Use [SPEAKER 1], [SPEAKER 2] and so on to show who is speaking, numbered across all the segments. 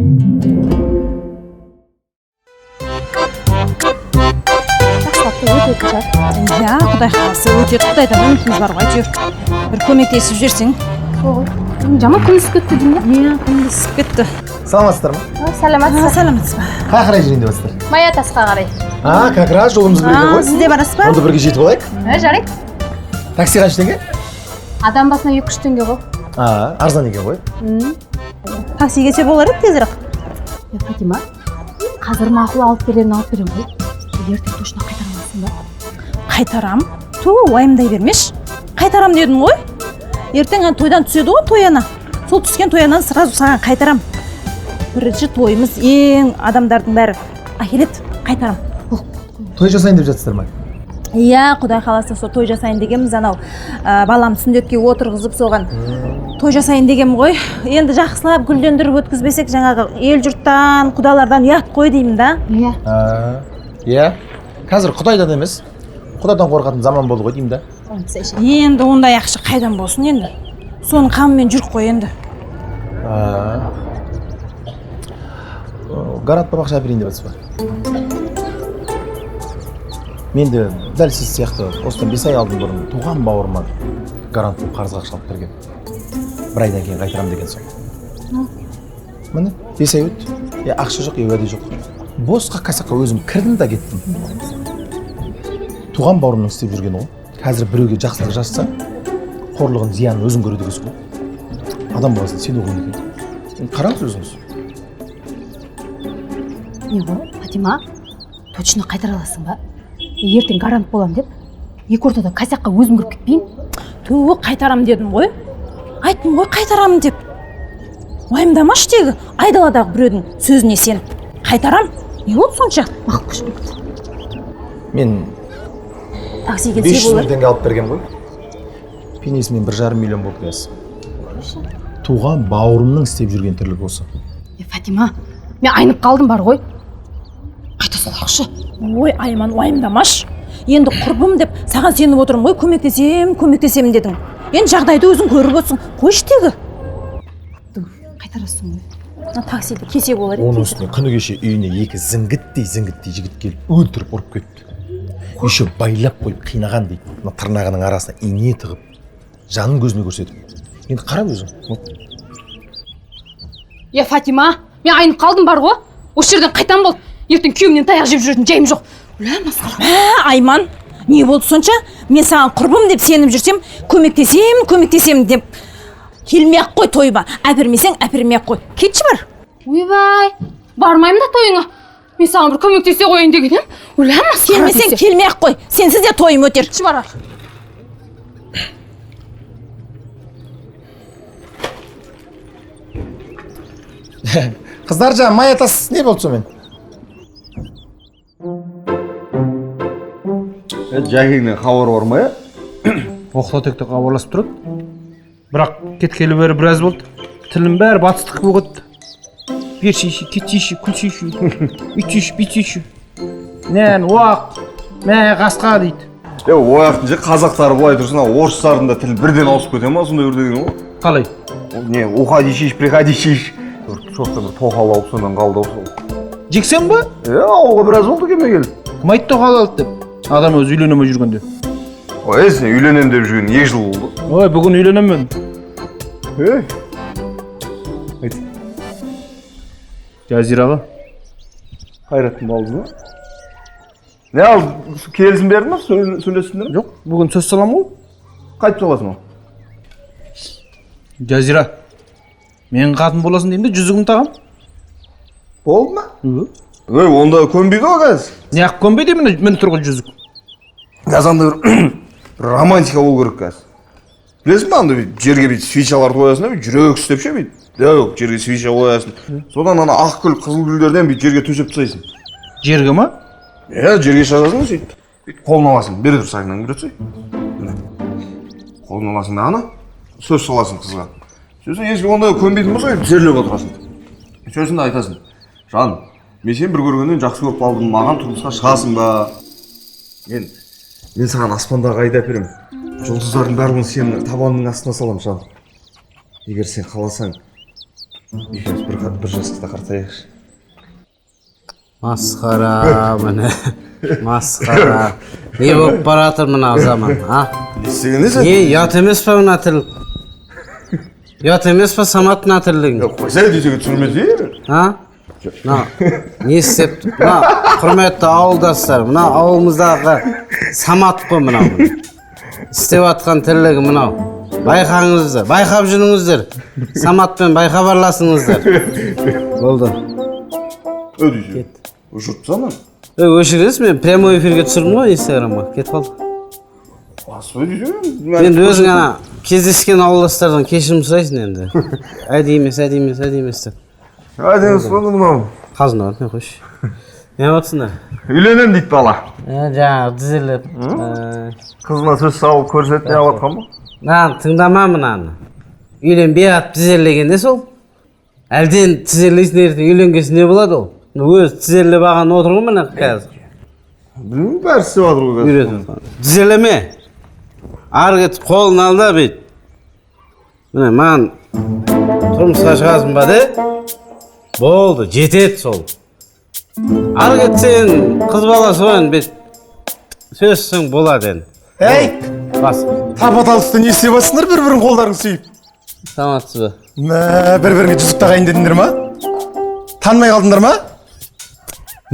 [SPEAKER 1] Ja, Құдай қаласа өтеді. Құдайдан үмітіміз бар ғой, әйтеуір. Бір көмектесіп жіберсең.
[SPEAKER 2] Жаман күндіз кетті деймін.
[SPEAKER 1] Иә, күндіз кетті.
[SPEAKER 3] Саламатсыздар ма?
[SPEAKER 2] Саламатсыз.
[SPEAKER 1] Саламатсыз ба?
[SPEAKER 3] Қай қарай жүрейін деп жатсыздар?
[SPEAKER 2] Мая тасқа қарай.
[SPEAKER 3] Как раз жолымыз бірге ғой.
[SPEAKER 1] Сіз де барасыз ба?
[SPEAKER 3] Онда бірге жетіп алайық.
[SPEAKER 2] Жарайды.
[SPEAKER 3] Такси қанша теңге?
[SPEAKER 2] Адам басына 2-3 теңге ғой.
[SPEAKER 3] Арзан екен ғой.
[SPEAKER 1] Такси келсе болар еді тезірек.
[SPEAKER 2] Фатима, қазір мақұл алып беремін ғой. Ертең точно қайтара аласың ба?
[SPEAKER 1] Қайтарам? Уайымдай бермеш. Қайтарам дедің ғой. Ертең тойдан түседі ғой тояна. Сол түскен тоянан сразу саған қайтарам. Бірінші тойымыз ең адамдардың бәрі әкеледі. Қайтарам.
[SPEAKER 3] Той жасайын деп жатсыздар ма?
[SPEAKER 1] Иә, Құдай қаласа сол той жасайын дегенбіз, анау балам сүндетке отырғызып соған той жасайын дегем ғой. Енді жақсылап гүлдендіріп өткізбесек, жаңағы ел жұрттан, құдалардан ұят қой деймін да.
[SPEAKER 3] Иә. Қазір Құдайдан емес, Құдайдан қорқатын заман болды ғой деймін да.
[SPEAKER 1] Енді ондай ақша қайдан болсын енді. Соның қамымен жүріп қой енді.
[SPEAKER 3] Гарант бабақша әперейін деп жатсыз ба? Мен де дәл сіз сияқты осыдан 5 ай алдын бұрын туған бауырыма гарант болып қарызға ақша алып берген. Бір айдан кейін қайтарам деген соң. Міне 5 ай өтті. Ақша жоқ, уәде жоқ. Босқа қасаққа өзім кірдім да кеттім. Туған бауырымның істеп жүргені ғой. Қазір біреуге жақсылық жасаса, қорлығын зиянын өзің көреді екенсің ғой. Адам баласын сен оған екен. Қараңыз өзіңіз.
[SPEAKER 2] Не ғой, Фатима, точно қайтара аласың ба? Ертең гарант болам деп, екі ортада қасаққа өзім кіріп кетпейін?
[SPEAKER 1] Қайтарам дедім ғой. Айттым ғой қайтарам деп. Уайымдамаш тегі, айдаладағы біреудің сөзіне сен. Қайтарам? Не болды сонша?
[SPEAKER 2] Мақұл көшіп кетті.
[SPEAKER 3] Мен
[SPEAKER 1] такси келсе
[SPEAKER 3] 500
[SPEAKER 1] болар.
[SPEAKER 3] мың теңге алып берген ғой. Пенесімен 1,5 миллион болды кәз. Туған бауырымның істеп жүрген тірлігі осы.
[SPEAKER 2] Фатима, мен айнып қалдым бар ғой. Қайта салақшы.
[SPEAKER 1] Ой, Айман, уайымдамаш. Енді құрбым деп саған сеніп отырмын ғой, көмектесем дедің. Енді жағдайды өзің көріп отырсың. Қойшы тегі.
[SPEAKER 2] Қайтарасың ғой.
[SPEAKER 1] Таксиді кесе болар еді.
[SPEAKER 3] Оның үстіне күні кеше үйіне 2 зіңгіттей жігіт келіп өлтіріп ұрып кетті. Еще байлап қойып қинаған дейді. Тырнағының арасына ине тығып, жанын көзіне көрсетіп. Енді қарап өзің.
[SPEAKER 2] Фатима, мен айнып қалдым бар ғой. Осы жерден қайтам болды. Ертең күйеуімнен таяқ жеп жүретін жайым жоқ. Масқара.
[SPEAKER 1] Айман, не болды сонша? Мен саған құрбым деп сеніп жүрсем, көмектесем деп келмей-ақ қой тойыма. Әпермесең, әпермей-ақ қой. Кетші бар.
[SPEAKER 2] Ойбай, бармаймын да тойыңа. Мен саған бір көмектесе қойын деген ем. Масқара.
[SPEAKER 1] Келмесең, келмей-ақ қой. Сенсіз де тойым өтер.
[SPEAKER 2] Кетші бар.
[SPEAKER 3] Қыздар жа, Мая тас не болды сонымен?
[SPEAKER 4] Жәкеңнен хабар бар ма?
[SPEAKER 5] Оқта-текте хабарласып тұрады. Бірақ кеткелі бері біраз болды. Тілім бәрі батыстық болып кетті. Бершейші, кетшейші, күлшейші, үйтшейші, бүйтшейші. Нән, уақ, мә, қасқа дейді.
[SPEAKER 4] Ояқтың же қазақтары былай тұрсын, орыстардың да тілі бірден ауысып кете ма, сондай бір деген ғой?
[SPEAKER 5] Қалай?
[SPEAKER 4] Не, уходишиш, приходишиш. Шоқта бір тоқал алып сондан қалды осы.
[SPEAKER 5] Жексен ба?
[SPEAKER 4] Ауылға біраз болды келмегелі.
[SPEAKER 5] Кім айтты тоқал алды деп? Адам өзі үйленемей жүргенде.
[SPEAKER 4] Сен үйленем деп жүрген 2 жыл болды.
[SPEAKER 5] Ой, бүгін үйленемін.
[SPEAKER 4] Айт.
[SPEAKER 5] Жазираға.
[SPEAKER 4] Қайраттың балдызы ма? Не ал, келісім бердің ма? Сөйлестіңдер ме?
[SPEAKER 5] Жоқ, бүгін сөз салам ғой.
[SPEAKER 4] Қайтып саласың ма?
[SPEAKER 5] Жазира, мен қатын боласың деймін де жүзігін тағам.
[SPEAKER 4] Болды ма? Онда көнбейді ғой қазір.
[SPEAKER 5] Не ақ көнбей деймін, мен тұрғын жүзік.
[SPEAKER 4] Қазанда бір романтика болу керек қазір. Білесің ба, анда жерге бейт свечаларды қоясың да, жүрек істеп ше бейт. Жоқ, жерге свеча қоясың. Содан ана ақ гүл, қызыл гүлдерден бейт жерге төсеп тастайсың.
[SPEAKER 5] Жерге ма?
[SPEAKER 4] Жерге жазасың сөйтіп. Қолын аласың, бере тұр сағынан көреді. Қолын аласың да ана, сөз саласың қызға. Сөзін ешкі онда көнбейтін болса, жерлеп отырасың. Сөзін айтасың. Жан, мен сен бір көргеннен жақсы көріп қалдым, маған тұрмысқа шығасың ба? Мен саған аспандағы айды әперем. Жұлдыздардың барлығын сен табанының астына салам, жан. Егер сен қаласаң, екеуміз бір жастықта қартаяйықшы.
[SPEAKER 6] Масқара міне. Масқара. Не болып баратыр мына заман, а?
[SPEAKER 4] Не істеген сен?
[SPEAKER 6] Не, ят емес па мына тірлік? Ят емес па Самат мына тірлігің?
[SPEAKER 4] Қойсай десеге түсірмесейін.
[SPEAKER 6] А? Не істепті? Мына құрметті ауылдастар, мына ауылымыздағы Самат қой мынау. Істеп атқан тірлігі мынау. Байқаңыздар, байқап жүріңіздер. Саматпен байқап араласыңыздар. Болды.
[SPEAKER 4] Өдейсің. Жұртсана.
[SPEAKER 6] Өшіресіз, мен прямой эфирге түсірдім ғой инстаграмға. Кетіп қалды.
[SPEAKER 4] Асы өдейсің.
[SPEAKER 6] Мен өзің ана кездескен ауылдастардан кешірім сұрайсың енді. Әдейі емес деп.
[SPEAKER 4] Әдемі сұранды мынау.
[SPEAKER 6] Қазында бар, мен қойшы. Не батсыңдар?
[SPEAKER 4] Үйленем дейді бала.
[SPEAKER 6] Жаңағы тізерлеп.
[SPEAKER 4] Қызына сөз салып көрсетіне алатқан ба?
[SPEAKER 6] Тыңдама мынаны. Үйленбей ат тізерлегенде сол. Әлден тізерлейсің ертең үйленгесін не болады ол? Өз тізерлеп аған отыр ғой мына қазір.
[SPEAKER 4] Білмеймін, бәрі істеп жатыр ғой.
[SPEAKER 6] Үйретіп. Тізерлеме. Ары кетіп қолын ал да бүйт. Міне маған тұрмысқа шығасың ба де? Болды, жетеді сол. Ары кетсең қыз бала соен бет сөзсің болады енді.
[SPEAKER 3] Ей,
[SPEAKER 6] Бас.
[SPEAKER 3] тапа-талысты не істеп жатсыңдар бір-бірін қолдарың сүйіп?
[SPEAKER 6] Саламатсыз ба?
[SPEAKER 3] Бір-біріңе жүзік тағайын дедіңдер ма? Танымай қалдыңдар ма?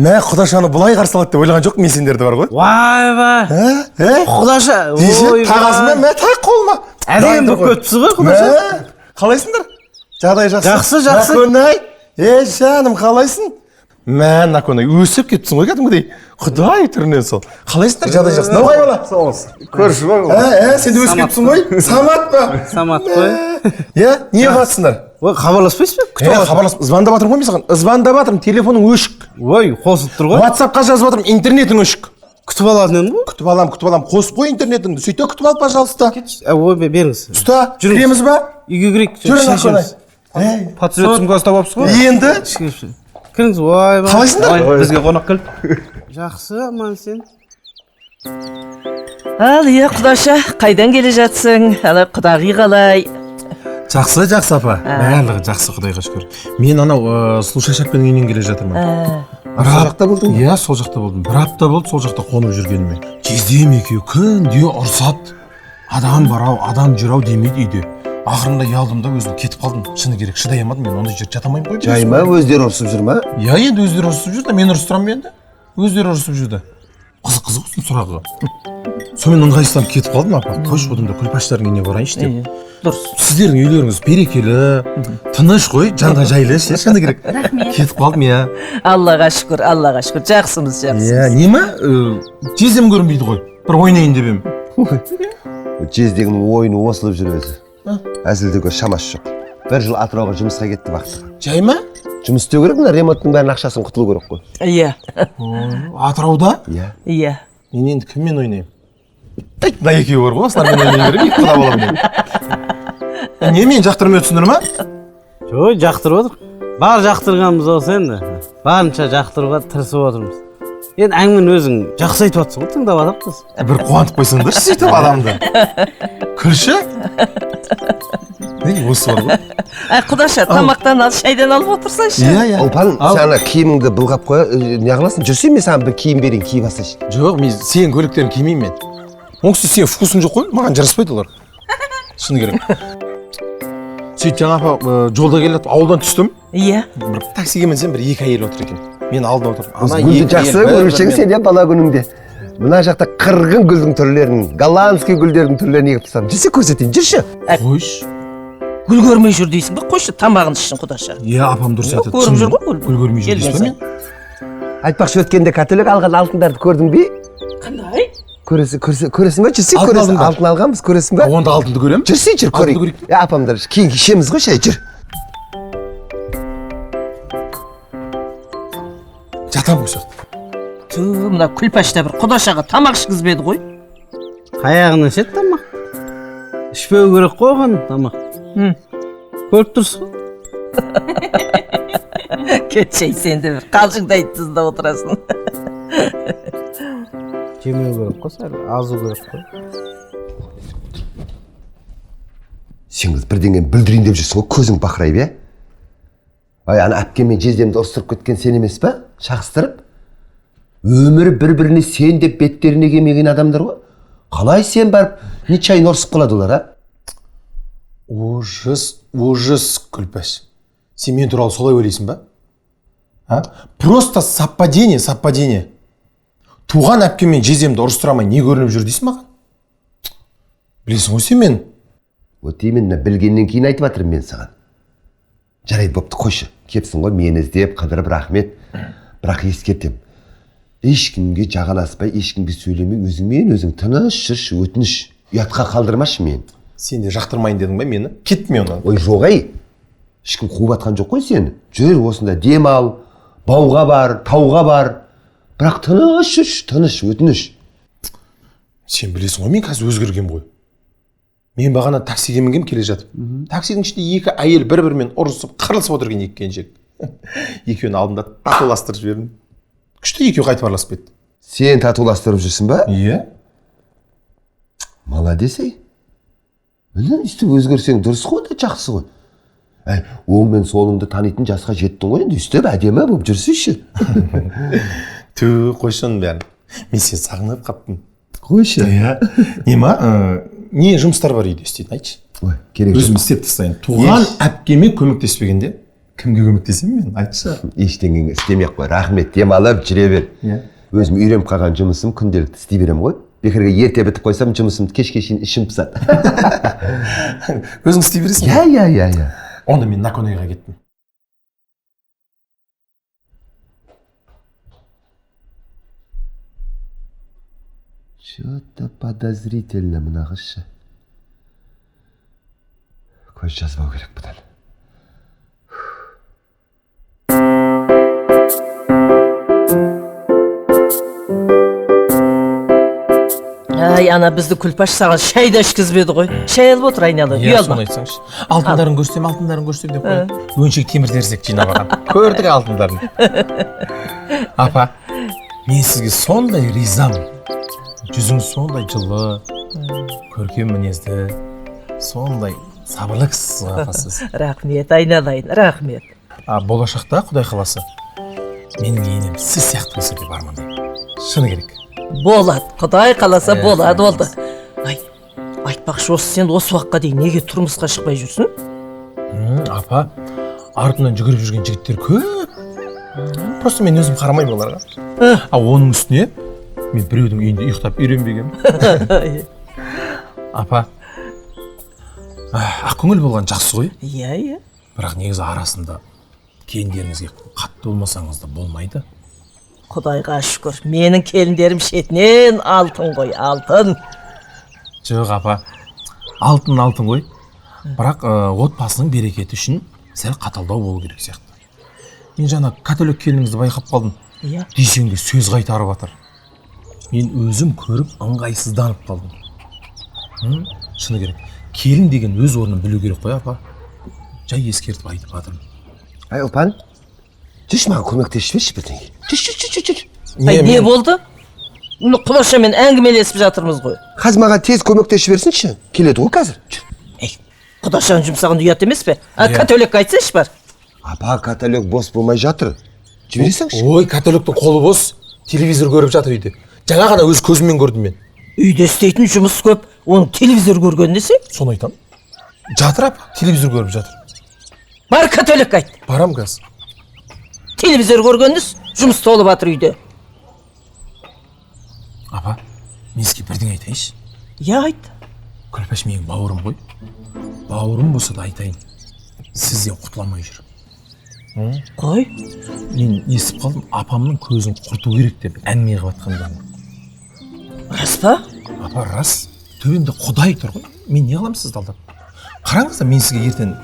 [SPEAKER 3] Құдашаны бұлай қарсы алады деп ойлаған жоқ мен сендерді бар ғой.
[SPEAKER 6] Вай. Құдаша.
[SPEAKER 3] Тағасымен тақ қолыма.
[SPEAKER 6] Әдем болып көтіпсіз ғой құдаша.
[SPEAKER 3] Қалайсыңдар? Жағдай жақсы.
[SPEAKER 6] Жақсы.
[SPEAKER 3] Наконай. Жаным қалайсың? Наконай өсіп кетіпсің ғой кәдімгідей. Құдай түрінен сол. Қалайсыңдар? Жағдай жақсы. Науғай бала?
[SPEAKER 4] Көрші ба?
[SPEAKER 3] Сен де өсіп кетіпсің ғой? Самат па?
[SPEAKER 6] Самат қой.
[SPEAKER 3] Не қыласыңдар?
[SPEAKER 6] Ой, хабарласпайсыз ба?
[SPEAKER 3] Хабарласып, звондап жатырмын ғой мен саған. Звондап жатырмын, телефоның өшік.
[SPEAKER 6] Ой, қосып тұр ғой.
[SPEAKER 3] WhatsAppқа жазып жатырмын, интернетің өшік.
[SPEAKER 6] Күтіп алатын едім ғой.
[SPEAKER 3] Күтіп алам. Қосып қой интернетіңді. Сөйте күтіп ал, пожалуйста.
[SPEAKER 6] Ой, беріңіз.
[SPEAKER 3] Ұста,
[SPEAKER 6] Жүріңіз.
[SPEAKER 3] кіреміз ба?
[SPEAKER 6] Үйге кірейік.
[SPEAKER 3] Жүрің Наконай.
[SPEAKER 5] Патриот сумкасы табапсыз ғой?
[SPEAKER 3] Енді?
[SPEAKER 6] Кіріңіз, ой.
[SPEAKER 3] Қалайсыңдар?
[SPEAKER 5] Бізге қонақ келді.
[SPEAKER 6] Жақсы, аман сен.
[SPEAKER 7] Ал, құдаша, қайдан келе жатсың? Ана құдағи қалай?
[SPEAKER 3] Жақсы апа. Барлығы жақсы, Құдайға шүкір. Мен анау Слушашевпен үйінен келе жатырмын.
[SPEAKER 4] Сол жақта болдың?
[SPEAKER 3] Иә, сол жақта болдым. Бір апта болды сол жақта қонып жүргеніме. Жездем екеуі күнде ұрсады. Адам бар-ау, адам жүр-ау демейді үйде. Ақырында ұялдым да өзім кетіп қалдым. Шыны керек, шыдай алмадым. Мен ондай жерде жата алмаймын ғой.
[SPEAKER 4] Жай ма, өздері ұрсып жүр ма?
[SPEAKER 3] Иә, енді өздері ұрсып жүр да, мен ұрыстырамын енді. Өздері ұрсып жүр да. Қызық осының сұрағы. Сонымен ыңғайсызданып кетіп қалдым апа. Қойшы бұдан да күлпаштардың үйіне барайыншы деп.
[SPEAKER 7] Дұрыс.
[SPEAKER 3] Сіздердің үйлеріңіз берекелі, тыныш қой, жанға жайлы, шыны керек. Кетіп қалдым, иә.
[SPEAKER 7] Аллаға шүкір. Жақсымыз.
[SPEAKER 3] Иә, нема? Жездем көрінбейді ғой. Бір ойнайын деп едім.
[SPEAKER 8] Жездегінің ойыны осылып жүреді. Әзілдеуге шамасы жоқ. Бір жыл Атырауға жұмысқа кетті вақтыға.
[SPEAKER 3] Жай ма?
[SPEAKER 8] Жұмыс істеу керек, мына ремонттың бәрін ақшасын құтылу керек қой.
[SPEAKER 7] Иә.
[SPEAKER 3] Атырауда?
[SPEAKER 7] Иә.
[SPEAKER 3] Мен енді кіммен ойнаймын? Мына екеуі бар ғой, осылармен ойнай беремін, екі құда боламын енді. Не, мен жақтырмай түсіндір ма?
[SPEAKER 6] Ой, жақтырып отыр. Бар жақтырғанымыз осы енді. Барынша жақтыруға тырысып отырмыз. Енді әңгімені өзің жақсы айтып жатсың ғой, тыңдап жатырмыз.
[SPEAKER 3] Бір қуантып қойсаңдаршы сөйтіп адамды. Күлші? Осы бар ғой.
[SPEAKER 7] Құдаша, тамақтан ал, шайдан алып отырсайшы.
[SPEAKER 3] Иә.
[SPEAKER 8] Ұлпан, сен киіміңді былғап қоя, не қыласың? Жүрсей мен саған бір киім берейін, киіп алсайшы.
[SPEAKER 3] Жоқ, мен сен көліктерін кимеймін мен. Оңсыз сен вкусың жоқ қой, маған жараспайды олар. Шыны керек. Сөйтіп жаңа жолда келіп ауылдан түстім.
[SPEAKER 7] Иә.
[SPEAKER 3] Бір таксиге мінсем бір екі әйел отыр екен. Мен алдында отырмын.
[SPEAKER 8] Гүлді жақсы көрушең сен иә бала күніңде. Мына жақта қырғын гүлдің түрлерін, голландский гүлдердің түрлерін егіп тастадым. Жүрсе көрсетейін, жүрші.
[SPEAKER 3] Қойшы.
[SPEAKER 7] Гүл көрмей жүр дейсің ба? Қойшы, тамағын ішсін құдаша.
[SPEAKER 3] Иә, апам дұрыс айтады.
[SPEAKER 7] Көріп жүр ғой
[SPEAKER 3] гүл көрмей жүр дейсің ба мен?
[SPEAKER 8] Айтпақшы өткенде каталог алған алтындарды көрдің бе?
[SPEAKER 7] Қандай?
[SPEAKER 8] Көресің ба? Жүрсей көресің. Алтын алғанбыз, көресің ба?
[SPEAKER 3] Онда алтынды көремін.
[SPEAKER 8] Жүрсей жүр, көрейік. Апамдар, кейін ішеміз ғой, шай жүр.
[SPEAKER 3] Жатам осы.
[SPEAKER 7] Мына күлпашта бір құдашаға тамақ ішкізбеді ғой.
[SPEAKER 6] Қаяғынан ішеді тамақ. Ішпеу керек қой оған тамақ. Көріп тұрсыз ғой.
[SPEAKER 7] Кетшей, сен де бір қалжыңдай тұзда отырасың.
[SPEAKER 6] Жемеу керек қой, азу керек қой.
[SPEAKER 8] Сен бірдеңені бүлдірейін деп жүрсің ғой, көзің бақырайып, иә? ана әпкемен жездемді ұрыстырып кеткен сен емес па? Шақыстырып? Өмірі бір-біріне сен деп беттеріне келмеген адамдар ғой. Қалай сен барып нечайын ұрысып қалады олар, а?
[SPEAKER 3] Ужас, Күлпәш. Сен мен туралы солай ойлайсың ба? А? Просто совпадение. Туған әпкемен жездемді ұрыстырамай не көрініп жүр дейсің маған? Білесің ғой сен мен.
[SPEAKER 8] Вот именно білгеннен кейін айтып жатырмын мен саған. Жарайды, бопты, қойшы. Кепсің ғой мені іздеп, қыдырып, рахмет. Бірақ ескертем. Ешкімге жағаласпай, ешкімге сөйлемей, өзіңмен өзің тыныш жүрш, өтініш. Ұятқа қалдырмашы мен.
[SPEAKER 3] Сен де жақтырмайын дедің ба мені? Кетме онан.
[SPEAKER 8] Ой, жоқ ай. Ешкім қуып атқан жоқ қой сені. Жүр осында дем ал, бауға бар, тауға бар. Бірақ тыныш жүрш, тыныш, өтініш.
[SPEAKER 3] Сен білесің ғой мен қазір өзгерген ғой. Мен бағана таксиге мінгем келе жатып. Таксидің ішінде екі әйел бір-бірімен ұрысып, қырылысып отырған екі келіншек. Екеуінің алдында татуластырып жібердім. Күшті екеуі қайтып араласып кетті.
[SPEAKER 8] Сен татуластырып жүрсің ба?
[SPEAKER 3] Иә.
[SPEAKER 8] Молодец ей. Міне өстіп өзгерсең дұрыс қой, да жақсы ғой. Оң мен солыңды танитын жасқа жеттің ғой, енді өстіп әдемі болып жүрсейші.
[SPEAKER 3] Қойшы оның бәрін. Мен сені сағынып қаптым.
[SPEAKER 8] Қойшы.
[SPEAKER 3] Не жұмыстар бар үйде істейтін, айтшы.
[SPEAKER 8] Ой, керек жоқ.
[SPEAKER 3] Өзім істеп тастайын. Туған әпкеме көмектеспегенде кімге көмектесемін мен, айтшы.
[SPEAKER 8] Ештеңе істемей-ақ қой, рахмет, демалып жүре бер. Өзім үйреніп қалған жұмысым күнделікті істей беремін ғой. Бекерге ерте бітіп қойсам жұмысымды кешке шейін ішім пысады.
[SPEAKER 3] Өзің істей бересің бе?
[SPEAKER 8] Иә.
[SPEAKER 3] Онда мен Наконайға кеттім.
[SPEAKER 8] Что-то подозрительно мына қызшы. Көз жазбау керек бұдан.
[SPEAKER 7] Ай, ана бізді Күлпаш саған шай да ішкізбеді ғой. Шай алып отыр айнала, үй алма.
[SPEAKER 3] Соны айтсаңшы. Алтындарын көрсем деп қой. Өншек темір терсек жинап алған. Көрдік алтындарын. Апа, мен сізге сондай ризамын. Жүзіңіз сондай жылы, көркем мінезді, сондай сабырлы кісісіз апасыз.
[SPEAKER 7] Рахмет, айналайын, рахмет.
[SPEAKER 3] Болашақта Құдай қаласа, менің енем сіз сияқты болса деп армандаймын. Шыны керек.
[SPEAKER 7] Болады, Құдай қаласа болады олды. Ай, айтпақшы осы сен осы уақытқа дейін неге тұрмысқа шықпай жүрсің?
[SPEAKER 3] Апа, артынан жүгіріп жүрген жігіттер көп. Просто мен өзім қарамаймын оларға. Оның үстіне мен біреудің үйінде ұйықтап үйренбегенмін. Апа, ақкөңіл болған жақсы ғой.
[SPEAKER 7] Иә.
[SPEAKER 3] Бірақ негізі арасында келіндеріңізге қатты болмасаңыз да болмайды.
[SPEAKER 7] Құдайға шүкір, менің келіндерім шетінен алтын ғой, алтын.
[SPEAKER 3] Жоқ апа, алтын ғой. Бірақ отбасының берекеті үшін сәл қаталдау болу керек сияқты. Мен жаңа католик келініңізді байқап қалдым.
[SPEAKER 7] Иә.
[SPEAKER 3] Десең де сөз қайтарып жатыр. Мен өзім көріп ыңғайсызданып қалдым. Шыны керек. Келін деген өз орнын білу керек қой апа. Жай ескертіп айтып жатырмын.
[SPEAKER 8] Ұлпан, жүрші маған көмектесіп жіберші бірдеңе. Жүр.
[SPEAKER 7] Не болды? Құлашамен әңгімелесіп жатырмыз ғой.
[SPEAKER 8] Қазір маған тез көмектесіп жіберсінші. Келеді ғой қазір.
[SPEAKER 7] Құдашаның жұмсаған ұят емес пе? Католик айтсайшы бар.
[SPEAKER 8] Апа, католик бос болмай жатыр. Жібересіңші.
[SPEAKER 3] Ой, католиктің қолы бос. Телевизор көріп жатыр үйде. Жаңа ғана өз көзіммен көрдім мен.
[SPEAKER 7] Үйде істейтін жұмыс көп, оның телевизор көрген десе?
[SPEAKER 3] Соны айтам. Жатыр апа, телевизор көріп жатыр.
[SPEAKER 7] Бар католик айт.
[SPEAKER 3] Барам қазір.
[SPEAKER 7] Телевизор көргеніңіз, жұмыс толып жатыр үйде.
[SPEAKER 3] Апа, мен сізге бірдеңе айтайыншы.
[SPEAKER 7] Я айт.
[SPEAKER 3] Күлпәш менің бауырым ғой. Бауырым болса да айтайын. Сізден құтыламай жүр.
[SPEAKER 7] Қой?
[SPEAKER 3] Мен естіп қалдым, апамның көзін құрту керек деп әңгіме қылып жатқандарын.
[SPEAKER 7] Рас па?
[SPEAKER 3] Апа, рас. Төбемде Құдай тұр ғой. Мен не қыламын сізді алдап? Қараңыз да, мен сізге ертең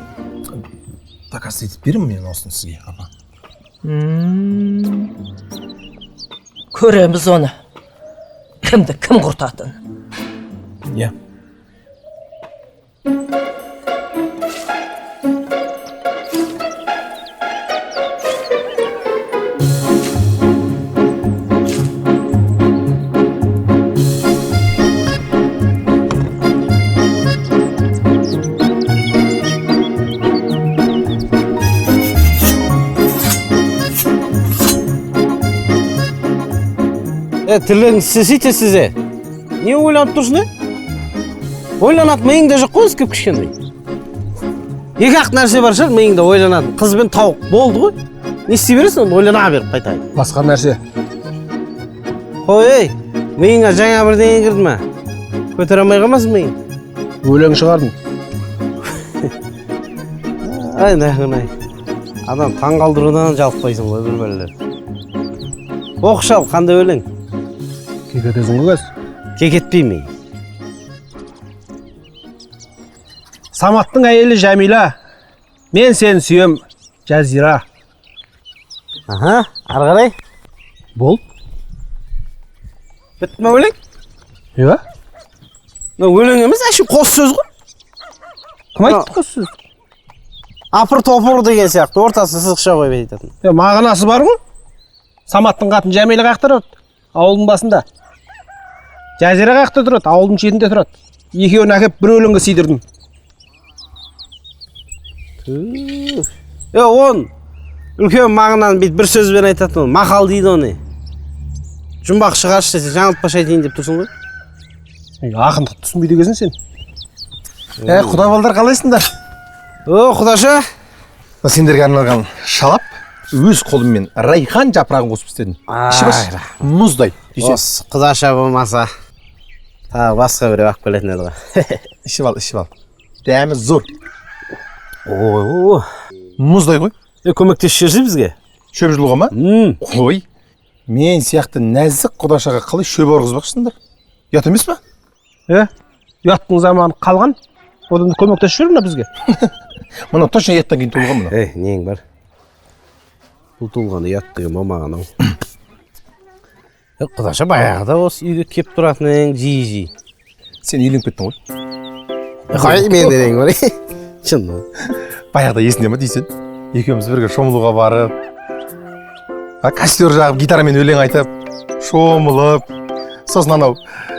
[SPEAKER 3] такас етіп беремін мен осыны сізге, апа.
[SPEAKER 7] Көреміз оны. Кімді кім құртатын?
[SPEAKER 3] Иә.
[SPEAKER 6] Тірлігің сөйте сізе. Не ойланып тұрсың, ойланат миыңда жоқ қой, кіп кішкентай. Екі-ақ нәрсе бар шығар миыңда ойланатын. Қыз бен тауық болды ғой. Не істей бересің, оны ойлана беріп қайтайын.
[SPEAKER 5] Басқа нәрсе.
[SPEAKER 6] Ой, миыңа жаңа бірдеңе кірді ма? Көтере алмай қалмасың миың?
[SPEAKER 5] Өлең шығардым.
[SPEAKER 6] Ай, нәғын-ай. Адам таң қалдырудан жалықпайсың ғой бір бәлелер. Оқшал, қандай өлең?
[SPEAKER 5] Кекетесің ғой кәз.
[SPEAKER 6] Кекетпеймей.
[SPEAKER 5] Саматтың әйелі Жәмила. Мен сені сүйем, Жазира.
[SPEAKER 6] Аха, ары қарай.
[SPEAKER 5] Бол.
[SPEAKER 6] Бітті ма өлең?
[SPEAKER 5] Ева?
[SPEAKER 6] Өлең емес, әші қос сөз ғой.
[SPEAKER 5] Кім айтты қос сөз?
[SPEAKER 6] Апыр-топыр деген сияқты, ортасы сызықша қойып айтатын.
[SPEAKER 5] Мағынасы бар ғой. Саматтың қатын Жәмила қаяқта тұрады? Ауылдың басында. Жазира қаяқта тұрады? Ауылдың шетінде тұрады. Екеуін әкеп бір өлеңге сыйдырдым.
[SPEAKER 6] Он үлкен мағынаны бейт бір сөзбен айтатын, мақал дейді оны. Жұмбақ шығаршы десе, жаңылтпаш айтайын деп тұрсың ғой.
[SPEAKER 5] Ақындық түсінбейді екенсің сен.
[SPEAKER 3] Құда балдар қалайсыңдар?
[SPEAKER 6] Құдаша.
[SPEAKER 3] Сендерге арналған шалап өз қолыммен райхан жапырағын қосып істедім. Іші мұздай.
[SPEAKER 6] Осы құдаша болмаса, тағы басқа біреу ақ келетін еді ғой.
[SPEAKER 3] Ішіп ал. Дәмі зор.
[SPEAKER 6] Ой,
[SPEAKER 3] Мұздай ғой.
[SPEAKER 6] Көмектесіп жүрсі бізге?
[SPEAKER 3] Шөп жылуға ма? Ой, мен сияқты нәзік құдашаға қалай шөп орғызбақшысыңдар? Ят емес па?
[SPEAKER 5] Ұяттың заманы қалған. Одан көмектесіп жүр мына бізге.
[SPEAKER 3] Мұна точно ұяттан кейін туылған мұна.
[SPEAKER 6] Нең бар? Бұл туылғанда ұят деген болмаған ау. Құдаша баяғыда осы үйге кеп тұратын жиі.
[SPEAKER 3] Сен үйленіп кеттің ғой.
[SPEAKER 6] Қай мен дерең бар. Шын.
[SPEAKER 3] Баяғыда есіңде ма дейсің? Екеуміз бірге шомылуға барып, костер жағып, гитарамен өлең айтып, шомылып, сосын анау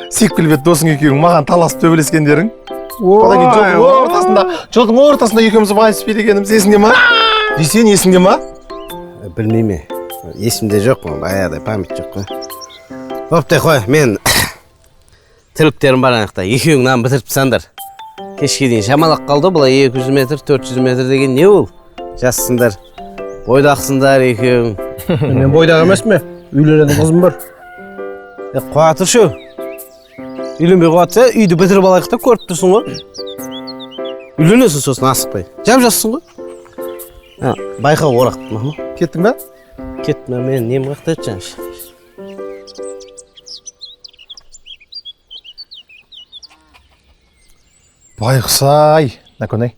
[SPEAKER 3] секпілбет досың екеуің маған таласып төбелескендерің. Одан кейін жолдың ортасында екеуміз вальс билегеніміз есіңде ма? Дейсен есіңде ма?
[SPEAKER 6] Білмейме. Есімде жоқ қой, баяғыдай память жоқ қой. Боптай қой, мен тірліктерім бар анақта. Екеуің нан бітіріп тысаңдар. Кешке дейін шамалақ қалды, бұлай 200 метр, 400 метр деген не ол? Жассыңдар, бойдақсыңдар екеуің.
[SPEAKER 5] Мен бойдағы емес ме? Үйленетін қызым бар.
[SPEAKER 6] Қоя тұршы. Үйленбей қоятса, үйді бітіріп алайық та көріп тұрсың ғой. Үйленесің сосын асықпай. Жап жассың ғой. Байқа орақ.
[SPEAKER 3] Кеттің ба?
[SPEAKER 6] Кеттім, мен нем қақты айтшаншы.
[SPEAKER 3] Байқысай, Наконай.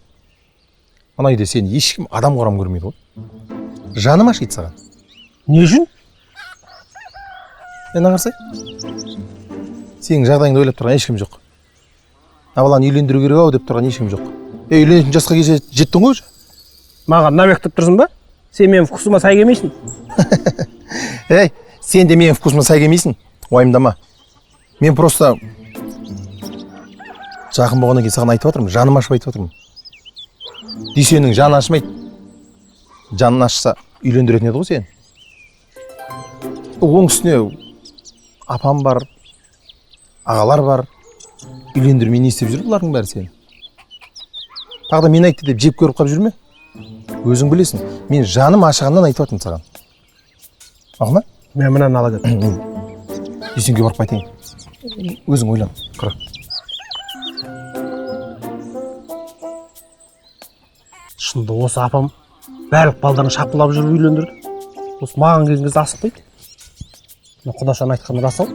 [SPEAKER 3] Ана үйде сен ешкім адам қорам көрмейді ғой. Жаным ашиды саған.
[SPEAKER 5] Не үшін?
[SPEAKER 3] Қарсай. Сенің жағдайыңды ойлап тұрған ешкім жоқ. Баланы үйлендіру керек ау деп тұрған ешкім жоқ. Үйленетін жасқа жеттің ғой уже.
[SPEAKER 5] Маған намек деп тұрсың ба? Сен менің вкусыма сай келмейсің.
[SPEAKER 3] Сен де менің вкусыма сай келмейсің. Уайымдама. Мен просто жақын болғаннан кейін саған айтып жатырмын, жаным ашып айтып жатырмын. Дүйсеннің жаны ашымайды. Жанын ашса үйлендіретін еді ғой сен. Оның үстіне апам бар, ағалар бар. Үйлендірмей не істеп жүр бұлардың бәрі сен? Тағы да мен айтты деп жеп көріп қалып жүрме? Өзің білесің, мен жаным ашығаннан айтып жатырмын саған. Ағына?
[SPEAKER 5] Мен мынаны ала кет.
[SPEAKER 3] Дүйсенге барып қайтайын. Өзің ойлан, қыра.
[SPEAKER 5] Шынында осы апам барлық балдарын шапқылап жүріп үйлендірді. Осы маған келген кезде асықпайды. Құдашаны айтқаны рас ау.